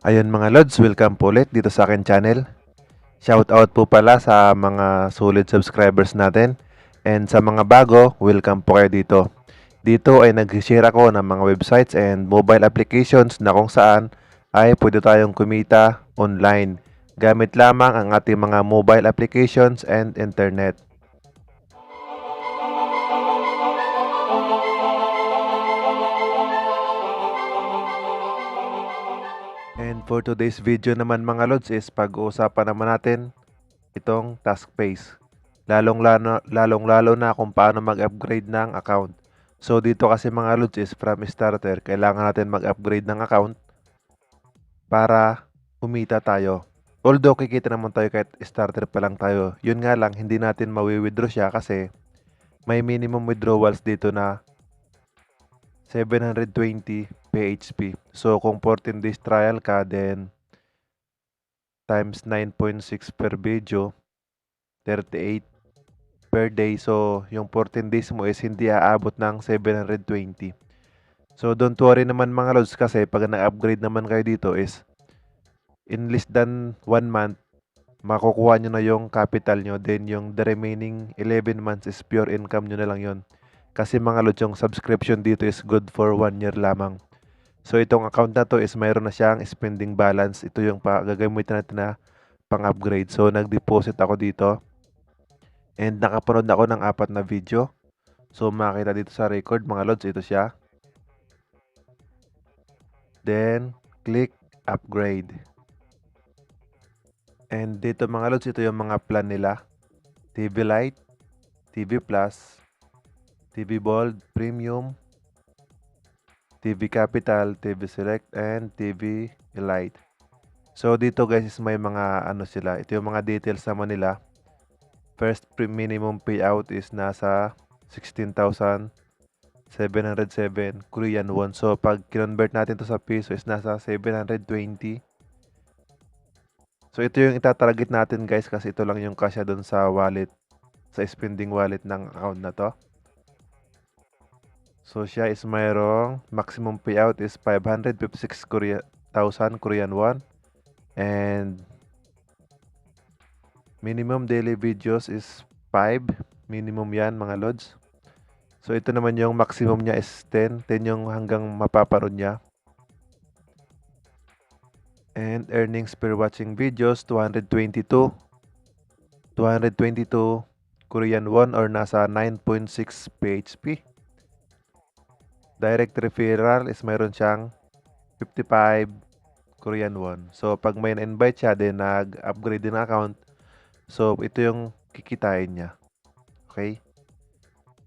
Ayun mga lods, welcome po ulit dito sa akin channel. Shoutout po pala sa mga solid subscribers natin. And sa mga bago, welcome po kayo dito. Dito ay nag-share ako ng mga websites and mobile applications na kung saan ay pwede tayong kumita online gamit lamang ang ating mga mobile applications and internet. And for today's video naman mga lods is pag-uusapan naman natin itong TasksPays. Lalong-lalo na kung paano mag-upgrade ng account. So dito kasi mga lods is from starter, kailangan natin mag-upgrade ng account para kumita tayo. Although kikita naman tayo kahit starter pa lang tayo. Yun nga lang, hindi natin mawi-withdraw siya kasi may minimum withdrawals dito na 720 PHP. So kung 14 days trial ka, then times 9.6 per video, 38 per day. So, yung 14 days mo is hindi aabot ng 720. So, don't worry naman mga lods kasi pag nag-upgrade naman kayo dito is in less than 1 month, makukuha nyo na yung capital nyo. Then, yung the remaining 11 months is pure income nyo na lang yon. Kasi mga lods, yung subscription dito is good for 1 year lamang. So, itong account na to is mayroon na siyang spending balance. Ito yung gagamitin natin na pang-upgrade. So, nag-deposit ako dito. And nakapanood ako ng 4 na video. So, makita dito sa record, mga lods, ito siya. Then, click upgrade. And dito mga lods, ito yung mga plan nila. TV Lite, TV Plus, TV Bold, Premium, TV Capital, TV Select, and TV Elite. So, dito guys is may mga ano sila. Ito yung mga details naman nila. First minimum payout is nasa 16,707 Korean won. So, pag kinonvert natin to sa piso is nasa 720. So, ito yung itatarget natin guys kasi ito lang yung kasya doon sa wallet, sa spending wallet ng account na to. So, siya is mayroong maximum payout is 556,000 Korean won. And minimum daily videos is 5. Minimum yan mga lods. So, ito naman yung maximum niya is 10. 10 yung hanggang mapaparoon niya. And earnings per watching videos, 222 Korean won or nasa 9.6 PHP. Direct referral is mayroon siyang 55 Korean won. So, pag may na-invite siya, then nag-upgrade din ng account. So, ito yung kikitain niya. Okay?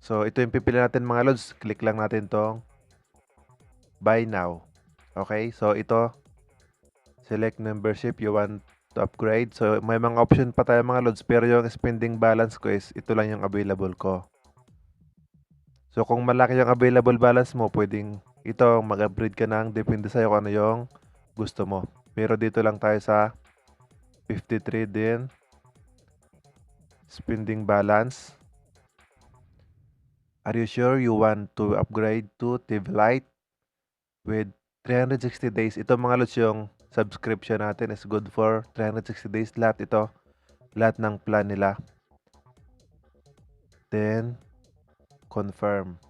So, ito yung pipili natin mga lods. Click lang natin tong buy now. Okay? So, ito, select membership you want to upgrade. So, may mga option pa tayo mga lods. Pero yung spending balance ko is ito lang yung available ko. So, kung malaki yung available balance mo, pwedeng ito, mag-upgrade ka ng depende sa'yo kung ano yung gusto mo. Pero dito lang tayo sa 53 din. Spending balance. Are you sure you want to upgrade to TV Lite with 360 days? Ito mga lods yung subscription natin is good for 360 days. Lahat ito. Lahat ng plan nila. Then, confirm.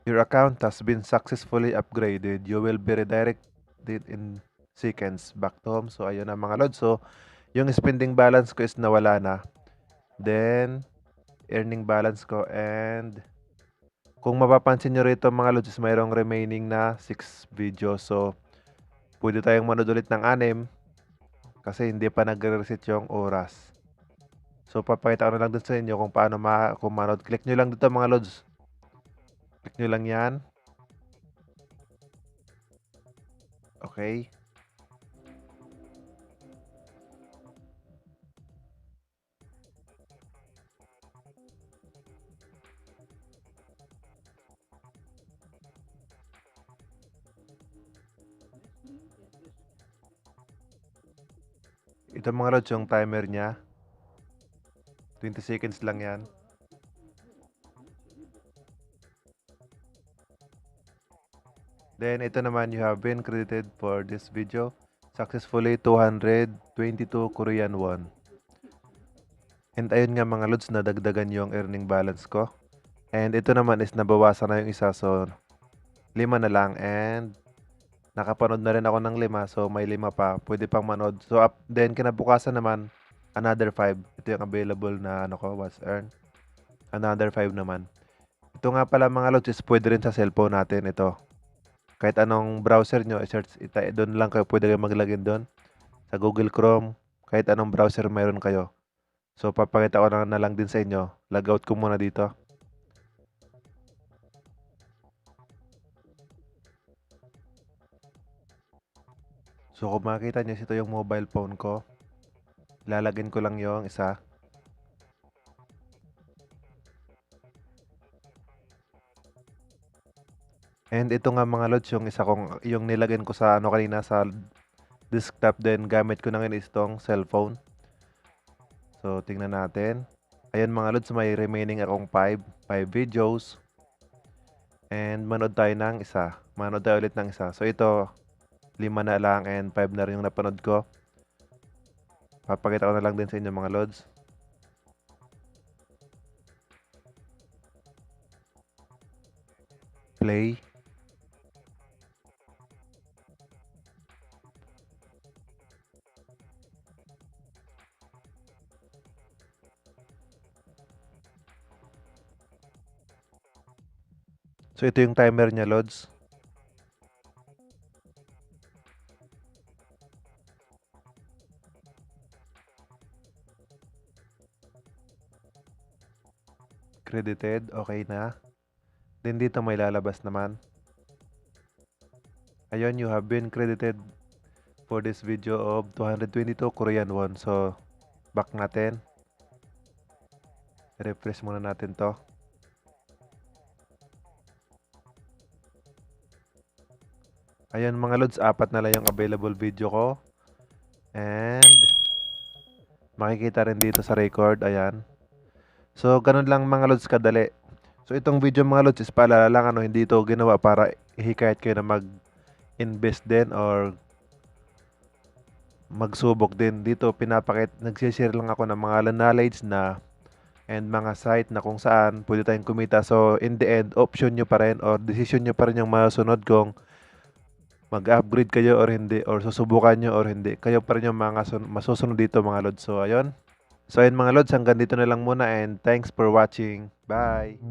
Your account has been successfully upgraded. You will be redirected in seconds back to home. So, ayun na mga lods. So, yung spending balance ko is nawala na. Then, earning balance ko. And, kung mapapansin nyo rito mga lods, mayroong remaining na 6 videos. So, pwede tayong manood ulit ng 6 kasi hindi pa nagre-reset yung oras. So, papakita ko na lang din sa inyo kung paano kung manood. Click nyo lang dito mga lods. Click nyo lang yan. Okay. Ito mga lods yung timer niya. 20 seconds lang yan. Then ito naman, you have been credited for this video successfully 222 Korean won. And ayun nga mga lods, nadagdagan yung earning balance ko. And ito naman is nabawasan na yung isa, so 5 na lang. And nakapanood na rin ako ng 5, so may 5 pa. Pwede pang manood. So then kinabukasan naman, another 5. Ito yung available na ano ko, was earned. Another 5 naman. Ito nga pala mga lods is pwede rin sa cellphone natin ito. Kahit anong browser nyo, i-search, doon lang kayo, pwede kayo maglagin doon. Sa Google Chrome, kahit anong browser mayroon kayo. So, papakita ko na lang din sa inyo. Logout ko muna dito. So, kung makikita nyo, ito yung mobile phone ko. Lalagin ko lang yung isa. And ito nga mga lods, yung isa kong, yung nilagyan ko sa ano kanina sa desktop din. Gamit ko na ngayon is itong cellphone. So, tingnan natin. Ayan mga lods, may remaining akong 5 videos. And manood tayo ng isa. Manood tayo ulit ng isa. So, ito, 5 na lang and 5 na rin yung napanood ko. Papakita ko na lang din sa inyo mga lods. Play. So, ito yung timer niya, lods. Credited. Okay na. Then, dito may lalabas naman. Ayun, you have been credited for this video of 222 Korean won. So, back natin. Refresh muna natin to. Ayun mga lods, 4 na lang yung available video ko. And makikita rin dito sa record, ayan. So, ganun lang mga lods kadali. So, itong video mga lods is paalala lang, ano, hindi ito ginawa para ihikayat kayo na mag-invest din or magsubok din. Dito, nagsishare lang ako ng mga knowledge na and mga site na kung saan pwede tayong kumita. So, in the end, option nyo pa rin or decision nyo pa rin yung masunod kung mag-upgrade kayo or hindi, or susubukan nyo or hindi. Kayo pa rin yung mga masusunod dito mga lods. So, ayun. So, ayun mga lods, hanggang dito na lang muna and thanks for watching. Bye!